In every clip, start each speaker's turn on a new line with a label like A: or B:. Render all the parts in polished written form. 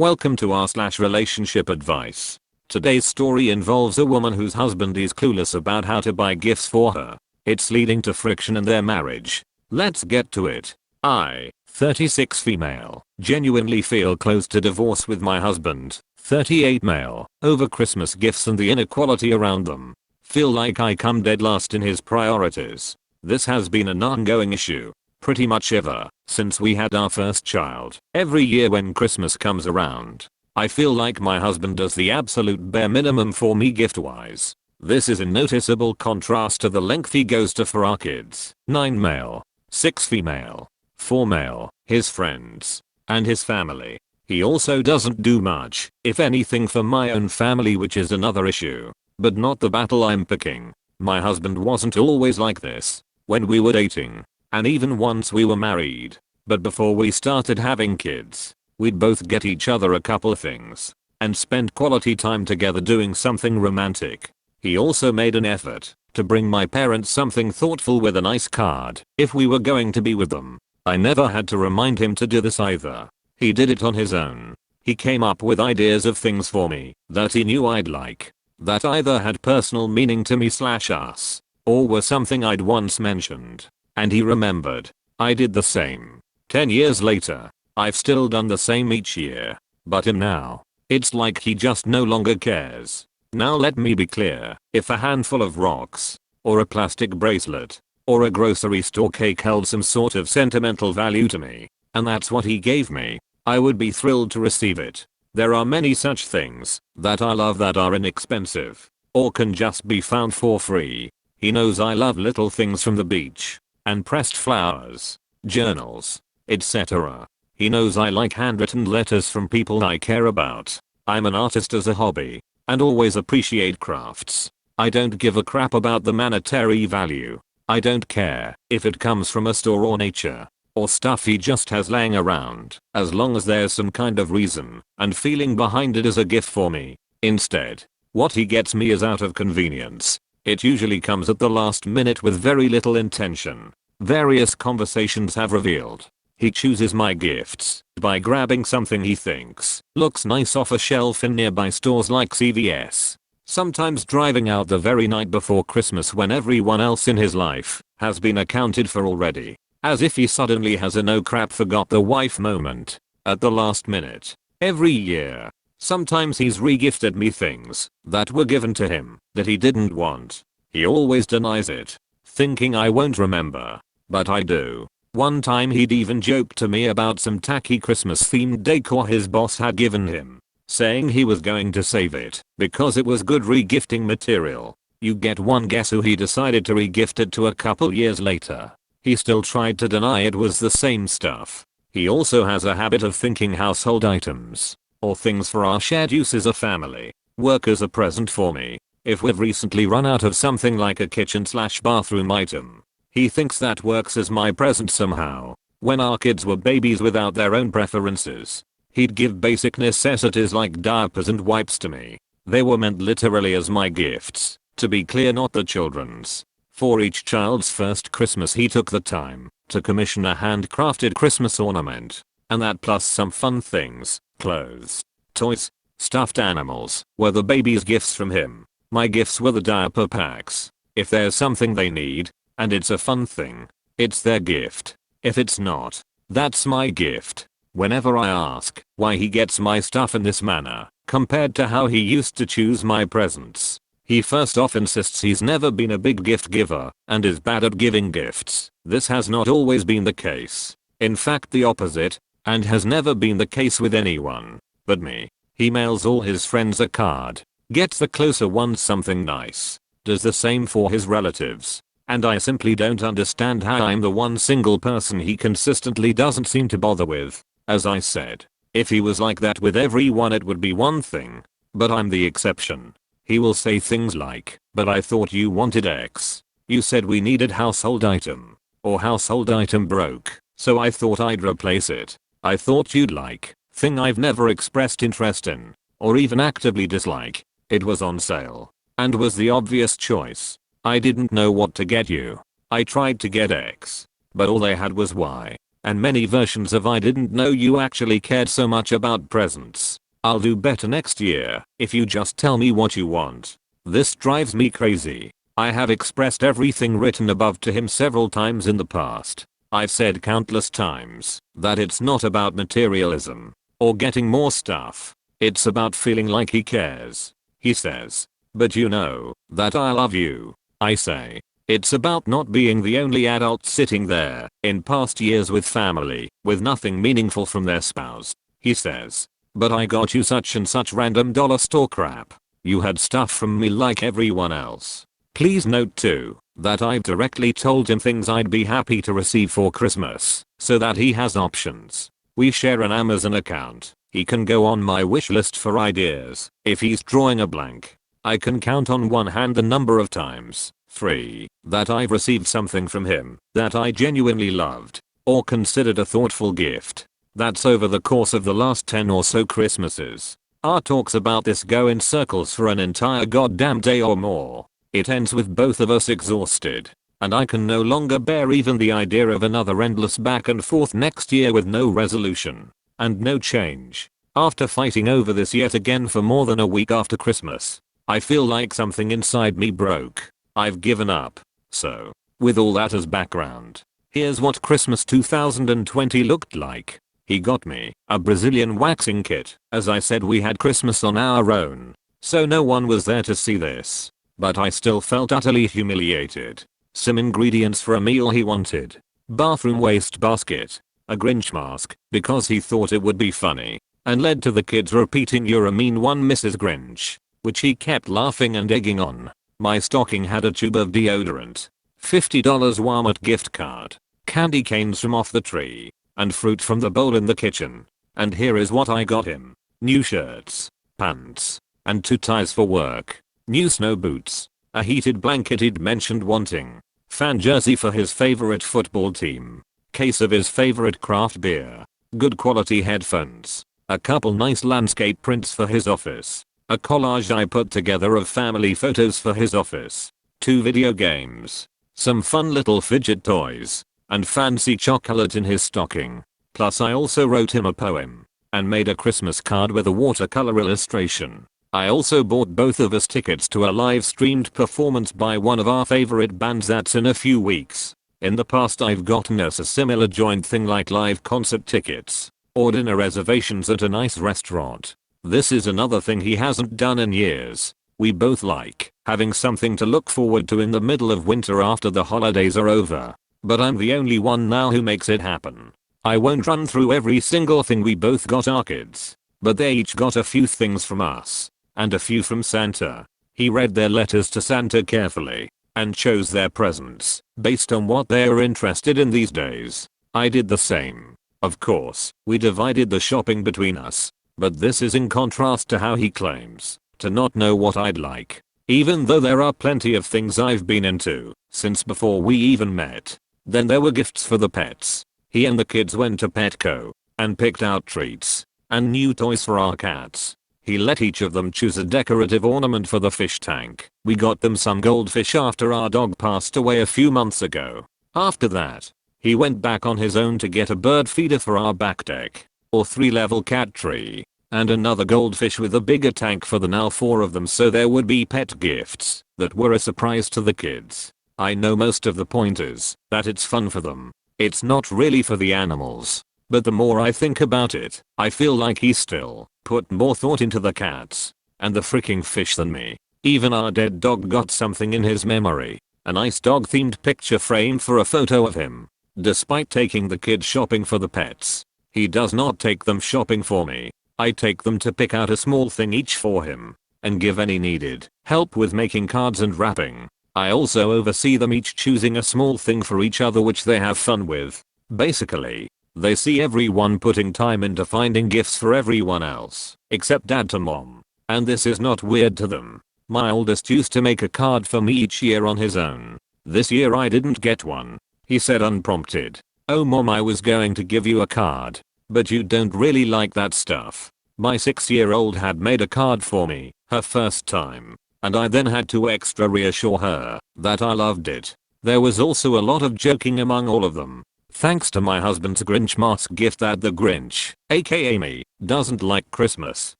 A: Welcome to r/relationship advice. Today's story involves a woman whose husband is clueless about how to buy gifts for her. It's leading to friction in their marriage. Let's get to it. I, 36 female, genuinely feel close to divorce with my husband, 38 male, over Christmas gifts and the inequality around them. Feel like I come dead last in his priorities. This has been an ongoing issue. Pretty much ever since we had our first child. Every year when Christmas comes around, I feel like my husband does the absolute bare minimum for me gift-wise. This is in noticeable contrast to the length he goes to for our kids. 9 male, 6 female, 4 male, his friends, and his family. He also doesn't do much, if anything, for my own family, which is another issue. But not the battle I'm picking. My husband wasn't always like this when we were dating. And even once we were married. But before we started having kids, we'd both get each other a couple of things and spend quality time together doing something romantic. He also made an effort to bring my parents something thoughtful with a nice card if we were going to be with them. I never had to remind him to do this either. He did it on his own. He came up with ideas of things for me that he knew I'd like, that either had personal meaning to me/us, or were something I'd once mentioned. And he remembered. I did the same. 10 years later, I've still done the same each year. But him now, it's like he just no longer cares. Now let me be clear, if a handful of rocks, or a plastic bracelet, or a grocery store cake held some sort of sentimental value to me, and that's what he gave me, I would be thrilled to receive it. There are many such things that I love that are inexpensive, or can just be found for free. He knows I love little things from the beach and pressed flowers, journals, etc. He knows I like handwritten letters from people I care about. I'm an artist as a hobby and always appreciate crafts. I don't give a crap about the monetary value. I don't care if it comes from a store or nature or stuff he just has laying around, as long as there's some kind of reason and feeling behind it as a gift for me. Instead, what he gets me is out of convenience. It usually comes at the last minute with very little intention. Various conversations have revealed he chooses my gifts by grabbing something he thinks looks nice off a shelf in nearby stores like CVS. Sometimes driving out the very night before Christmas when everyone else in his life has been accounted for already. As if he suddenly has a no crap forgot the wife moment at the last minute. Every year. Sometimes he's regifted me things that were given to him that he didn't want. He always denies it, thinking I won't remember. But I do. One time he'd even joked to me about some tacky Christmas themed decor his boss had given him, saying he was going to save it because it was good regifting material. You get one guess who he decided to regift it to a couple years later. He still tried to deny it was the same stuff. He also has a habit of thinking household items or things for our shared use as a family work as a present for me. If we've recently run out of something like a kitchen/bathroom item, he thinks that works as my present somehow. When our kids were babies without their own preferences, he'd give basic necessities like diapers and wipes to me. They were meant literally as my gifts, to be clear, not the children's. For each child's first Christmas he took the time to commission a handcrafted Christmas ornament, and that plus some fun things. Clothes, toys, stuffed animals were the baby's gifts from him. My gifts were the diaper packs. If there's something they need, and it's a fun thing, it's their gift. If it's not, that's my gift. Whenever I ask why he gets my stuff in this manner, compared to how he used to choose my presents, he first off insists he's never been a big gift giver and is bad at giving gifts. This has not always been the case. In fact, the opposite. And has never been the case with anyone but me. He mails all his friends a card, gets the closer ones something nice, does the same for his relatives, and I simply don't understand how I'm the one single person he consistently doesn't seem to bother with. As I said, if he was like that with everyone it would be one thing, but I'm the exception. He will say things like, "But I thought you wanted X. You said we needed household item, or household item broke, so I thought I'd replace it. I thought you'd like, thing I've never expressed interest in, or even actively dislike. It was on sale, and was the obvious choice. I didn't know what to get you. I tried to get X, but all they had was Y. and many versions of I didn't know you actually cared so much about presents. I'll do better next year if you just tell me what you want. This drives me crazy. I have expressed everything written above to him several times in the past. I've said countless times that it's not about materialism or getting more stuff. It's about feeling like he cares. He says, but you know that I love you. I say, it's about not being the only adult sitting there in past years with family with nothing meaningful from their spouse. He says, but I got you such and such random dollar store crap. You had stuff from me like everyone else. Please note too that I've directly told him things I'd be happy to receive for Christmas so that he has options. We share an Amazon account. He can go on my wish list for ideas if he's drawing a blank. I can count on one hand the number of times, 3, that I've received something from him that I genuinely loved or considered a thoughtful gift. That's over the course of the last 10 or so Christmases. Our talks about this go in circles for an entire goddamn day or more. It ends with both of us exhausted, and I can no longer bear even the idea of another endless back and forth next year with no resolution and no change. After fighting over this yet again for more than a week after Christmas, I feel like something inside me broke. I've given up. So, with all that as background, here's what Christmas 2020 looked like. He got me a Brazilian waxing kit. As I said, we had Christmas on our own, so no one was there to see this. But I still felt utterly humiliated. Some ingredients for a meal he wanted. Bathroom waste basket. A Grinch mask because he thought it would be funny. And led to the kids repeating "You're a mean one, Mrs. Grinch," which he kept laughing and egging on. My stocking had a tube of deodorant. $50 Walmart gift card. Candy canes from off the tree. And fruit from the bowl in the kitchen. And here is what I got him. New shirts. Pants. And 2 ties for work. New snow boots, a heated blanket he'd mentioned wanting, fan jersey for his favorite football team, case of his favorite craft beer, good quality headphones, a couple nice landscape prints for his office, a collage I put together of family photos for his office, 2 video games, some fun little fidget toys, and fancy chocolate in his stocking. Plus I also wrote him a poem and made a Christmas card with a watercolor illustration. I also bought both of us tickets to a live streamed performance by one of our favorite bands that's in a few weeks. In the past I've gotten us a similar joint thing like live concert tickets or dinner reservations at a nice restaurant. This is another thing he hasn't done in years. We both like having something to look forward to in the middle of winter after the holidays are over. But I'm the only one now who makes it happen. I won't run through every single thing we both got our kids, but they each got a few things from us. And a few from Santa. He read their letters to Santa carefully and chose their presents based on what they are interested in these days. I did the same. Of course, we divided the shopping between us, but this is in contrast to how he claims to not know what I'd like, even though there are plenty of things I've been into since before we even met. Then there were gifts for the pets. He and the kids went to Petco and picked out treats and new toys for our cats. He let each of them choose a decorative ornament for the fish tank. We got them some goldfish after our dog passed away a few months ago. After that, he went back on his own to get a bird feeder for our back deck, or 3-level cat tree, and another goldfish with a bigger tank for the now 4 of them, so there would be pet gifts that were a surprise to the kids. I know most of the point is that it's fun for them. It's not really for the animals. But the more I think about it, I feel like he still put more thought into the cats and the freaking fish than me. Even our dead dog got something in his memory. A nice dog themed picture frame for a photo of him. Despite taking the kids shopping for the pets, he does not take them shopping for me. I take them to pick out a small thing each for him and give any needed help with making cards and wrapping. I also oversee them each choosing a small thing for each other which they have fun with. Basically, they see everyone putting time into finding gifts for everyone else, except dad to mom. And this is not weird to them. My oldest used to make a card for me each year on his own. This year I didn't get one. He said unprompted, "Oh mom, I was going to give you a card, but you don't really like that stuff." My 6-year-old had made a card for me, her first time, and I then had to extra reassure her that I loved it. There was also a lot of joking among all of them. Thanks to my husband's Grinch mask gift that the Grinch, aka me, doesn't like Christmas.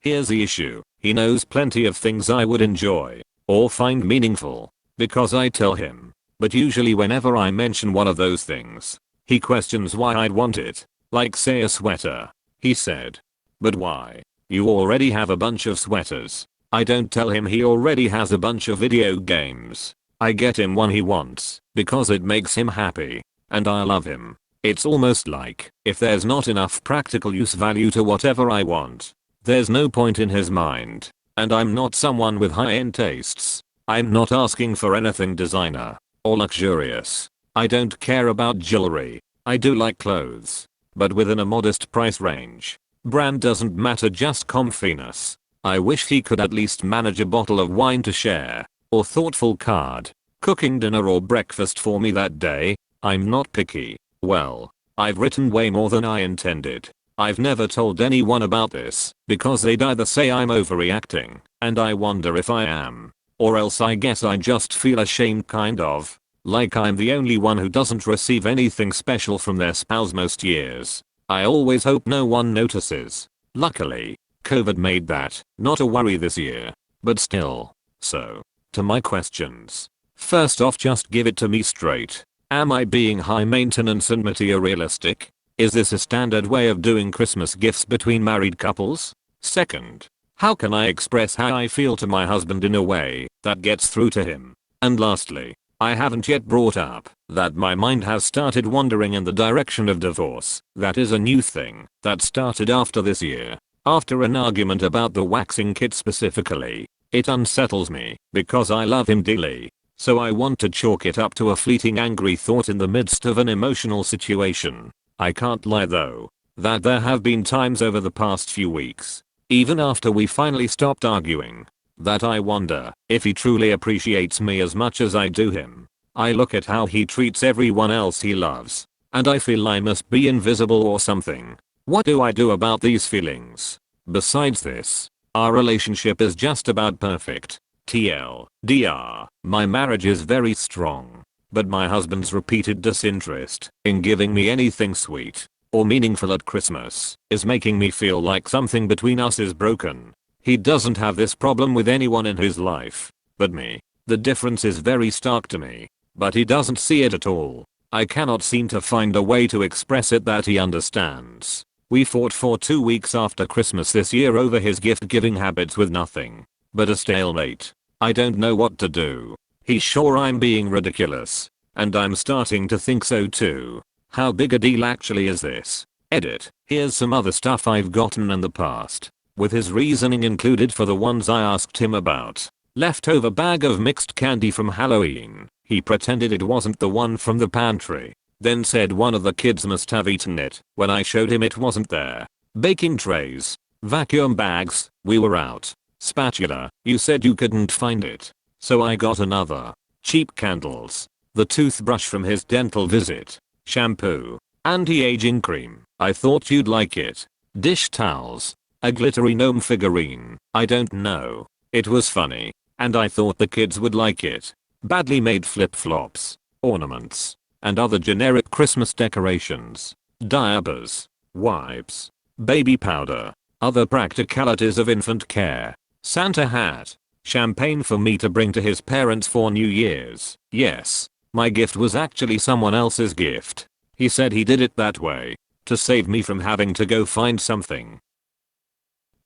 A: Here's the issue. He knows plenty of things I would enjoy or find meaningful because I tell him. But usually whenever I mention one of those things, he questions why I'd want it. Like say a sweater. He said. But why? You already have a bunch of sweaters. I don't tell him he already has a bunch of video games. I get him one he wants because it makes him happy. And I love him. It's almost like if there's not enough practical use value to whatever I want, there's no point in his mind. And I'm not someone with high-end tastes. I'm not asking for anything designer or luxurious. I don't care about jewelry. I do like clothes, but within a modest price range. Brand doesn't matter, just comfiness. I wish he could at least manage a bottle of wine to share, or thoughtful card, cooking dinner or breakfast for me that day. I'm not picky. Well, I've written way more than I intended. I've never told anyone about this because they'd either say I'm overreacting, and I wonder if I am, or else I guess I just feel ashamed, kind of, like I'm the only one who doesn't receive anything special from their spouse most years. I always hope no one notices. Luckily, COVID made that not a worry this year, but still. So, to my questions. First off, just give it to me straight. Am I being high maintenance and materialistic? Is this a standard way of doing Christmas gifts between married couples? Second, how can I express how I feel to my husband in a way that gets through to him? And lastly, I haven't yet brought up that my mind has started wandering in the direction of divorce. That is a new thing that started after this year. After an argument about the waxing kit specifically, it unsettles me because I love him dearly. So I want to chalk it up to a fleeting angry thought in the midst of an emotional situation. I can't lie though, that there have been times over the past few weeks, even after we finally stopped arguing, that I wonder if he truly appreciates me as much as I do him. I look at how he treats everyone else he loves, and I feel I must be invisible or something. What do I do about these feelings? Besides this, our relationship is just about perfect. TLDR, my marriage is very strong, but my husband's repeated disinterest in giving me anything sweet or meaningful at Christmas is making me feel like something between us is broken. He doesn't have this problem with anyone in his life but me. The difference is very stark to me, but he doesn't see it at all. I cannot seem to find a way to express it that he understands. We fought for 2 weeks after Christmas this year over his gift-giving habits with nothing but a stalemate. I don't know what to do. He's sure I'm being ridiculous, and I'm starting to think so too. How big a deal actually is this? Edit. Here's some other stuff I've gotten in the past, with his reasoning included for the ones I asked him about. Leftover bag of mixed candy from Halloween. He pretended it wasn't the one from the pantry, then said one of the kids must have eaten it when I showed him it wasn't there. Baking trays. Vacuum bags. We were out. Spatula. You said you couldn't find it, so I got another. Cheap candles. The toothbrush from his dental visit. Shampoo. Anti-aging cream. I thought you'd like it. Dish towels. A glittery gnome figurine. I don't know. It was funny, and I thought the kids would like it. Badly made flip-flops. Ornaments. And other generic Christmas decorations. Diapers. Wipes. Baby powder. Other practicalities of infant care. Santa hat. Champagne for me to bring to his parents for New Year's. Yes, my gift was actually someone else's gift. He said he did it that way to save me from having to go find something.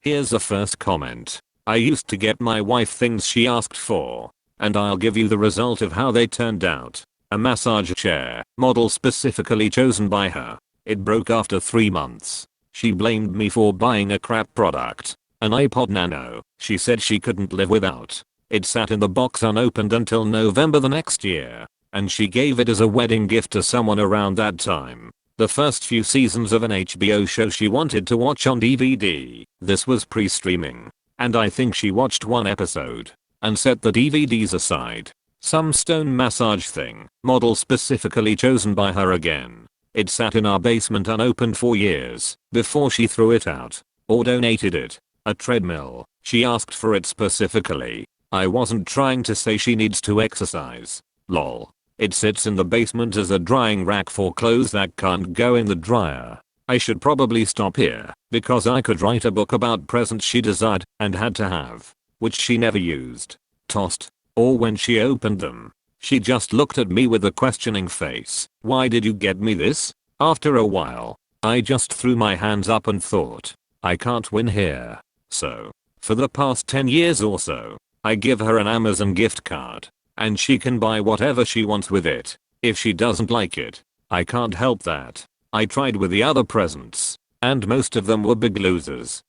A: Here's the first comment. I used to get my wife things she asked for, and I'll give you the result of how they turned out. A massage chair, model specifically chosen by her. It broke after 3 months. She blamed me for buying a crap product. An iPod Nano, she said she couldn't live without. It sat in the box unopened until November the next year, and she gave it as a wedding gift to someone around that time. The first few seasons of an HBO show she wanted to watch on DVD. This was pre-streaming, and I think she watched 1 episode and set the DVDs aside. Some stone massage thing, model specifically chosen by her again. It sat in our basement unopened for years before she threw it out or donated it. A treadmill. She asked for it specifically. I wasn't trying to say she needs to exercise. Lol. It sits in the basement as a drying rack for clothes that can't go in the dryer. I should probably stop here, because I could write a book about presents she desired and had to have, which she never used, tossed, or when she opened them. She just looked at me with a questioning face. Why did you get me this? After a while, I just threw my hands up and thought, I can't win here. So, for the past 10 years or so, I give her an Amazon gift card, and she can buy whatever she wants with it. If she doesn't like it, I can't help that. I tried with the other presents, and most of them were big losers.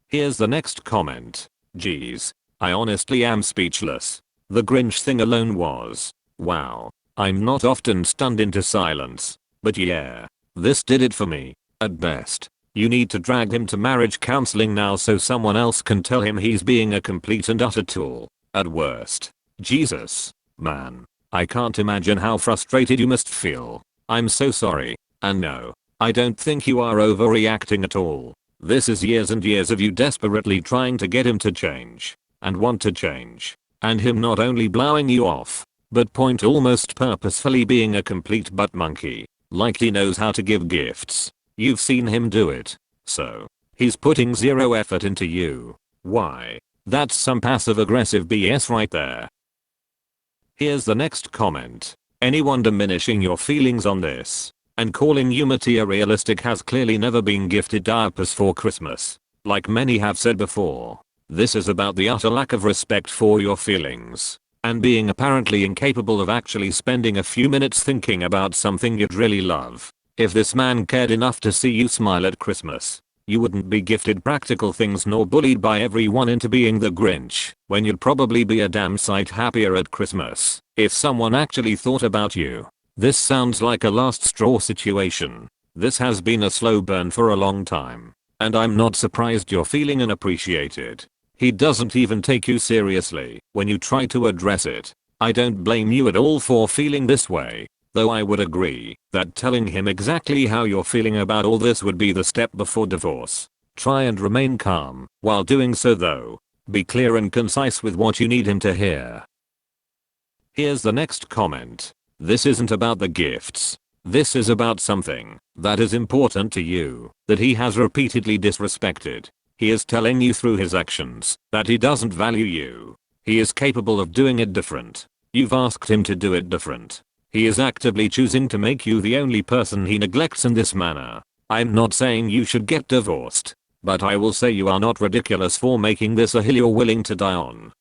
A: Here's the next comment. Geez, I honestly am speechless. The Grinch thing alone was, wow. I'm not often stunned into silence, but yeah, this did it for me. At best, you need to drag him to marriage counseling now so someone else can tell him he's being a complete and utter tool. At worst, Jesus, man, I can't imagine how frustrated you must feel. I'm so sorry, and no, I don't think you are overreacting at all. This is years and years of you desperately trying to get him to change, and want to change, and him not only blowing you off, but point almost purposefully being a complete butt monkey, like he knows how to give gifts. You've seen him do it, so he's putting zero effort into you. Why? That's some passive aggressive BS right there. Here's the next comment. Anyone diminishing your feelings on this and calling you materialistic has clearly never been gifted diapers for Christmas. Like many have said before, this is about the utter lack of respect for your feelings and being apparently incapable of actually spending a few minutes thinking about something you'd really love. If this man cared enough to see you smile at Christmas, you wouldn't be gifted practical things nor bullied by everyone into being the Grinch, when you'd probably be a damn sight happier at Christmas if someone actually thought about you. This sounds like a last straw situation. This has been a slow burn for a long time, and I'm not surprised you're feeling unappreciated. He doesn't even take you seriously when you try to address it. I don't blame you at all for feeling this way, though I would agree that telling him exactly how you're feeling about all this would be the step before divorce. Try and remain calm while doing so though. Be clear and concise with what you need him to hear. Here's the next comment. This isn't about the gifts. This is about something that is important to you that he has repeatedly disrespected. He is telling you through his actions that he doesn't value you. He is capable of doing it different. You've asked him to do it different. He is actively choosing to make you the only person he neglects in this manner. I'm not saying you should get divorced, but I will say you are not ridiculous for making this a hill you're willing to die on.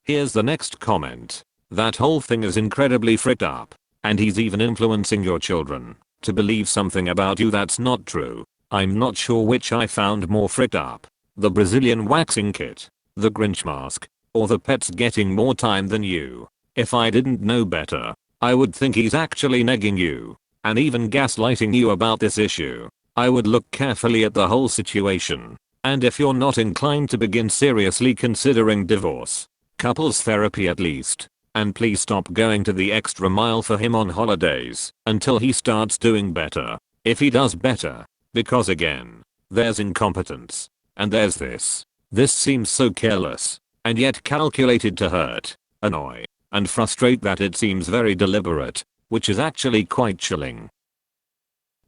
A: Here's the next comment. That whole thing is incredibly fricked up, and he's even influencing your children to believe something about you that's not true. I'm not sure which I found more fricked up. The Brazilian waxing kit, the Grinch mask, or the pets getting more time than you. If I didn't know better, I would think he's actually negging you, and even gaslighting you about this issue. I would look carefully at the whole situation, and if you're not inclined to begin seriously considering divorce, couples therapy at least, and please stop going to the extra mile for him on holidays until he starts doing better. If he does better, because again, there's incompetence, and there's this. This seems so careless, and yet calculated to hurt, annoy, and frustrate that it seems very deliberate, which is actually quite chilling.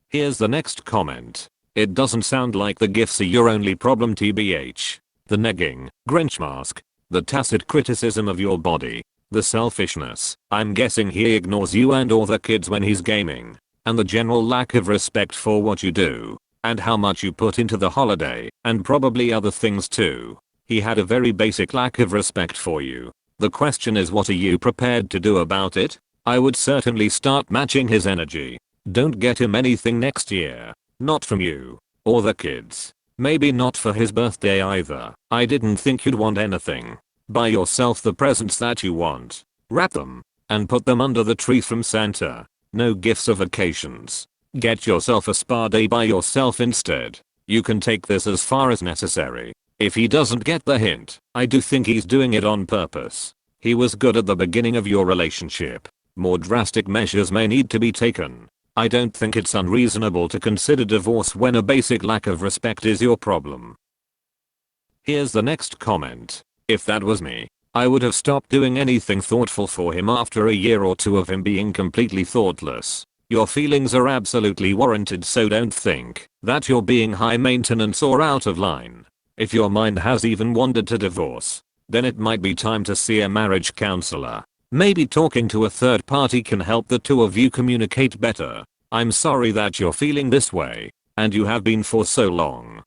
A: Here's the next comment. It doesn't sound like the gifts are your only problem tbh. The negging, Grinch mask, the tacit criticism of your body, the selfishness, I'm guessing he ignores you and all the kids when he's gaming, and the general lack of respect for what you do, and how much you put into the holiday, and probably other things too. He had a very basic lack of respect for you. The question is, what are you prepared to do about it? I would certainly start matching his energy. Don't get him anything next year. Not from you. Or the kids. Maybe not for his birthday either. I didn't think you'd want anything. Buy yourself the presents that you want. Wrap them. And put them under the tree from Santa. No gifts or vacations. Get yourself a spa day by yourself instead. You can take this as far as necessary. If he doesn't get the hint, I do think he's doing it on purpose. He was good at the beginning of your relationship. More drastic measures may need to be taken. I don't think it's unreasonable to consider divorce when a basic lack of respect is your problem. Here's the next comment. If that was me, I would have stopped doing anything thoughtful for him after a year or two of him being completely thoughtless. Your feelings are absolutely warranted, so don't think that you're being high maintenance or out of line. If your mind has even wandered to divorce, then it might be time to see a marriage counselor. Maybe talking to a third party can help the two of you communicate better. I'm sorry that you're feeling this way, and you have been for so long.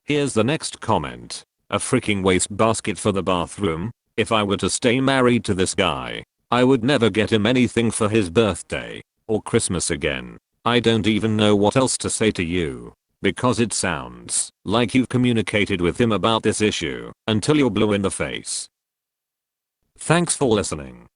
A: Here's the next comment. A freaking wastebasket for the bathroom. If I were to stay married to this guy, I would never get him anything for his birthday or Christmas again. I don't even know what else to say to you, because it sounds like you've communicated with him about this issue until you're blue in the face. Thanks for listening.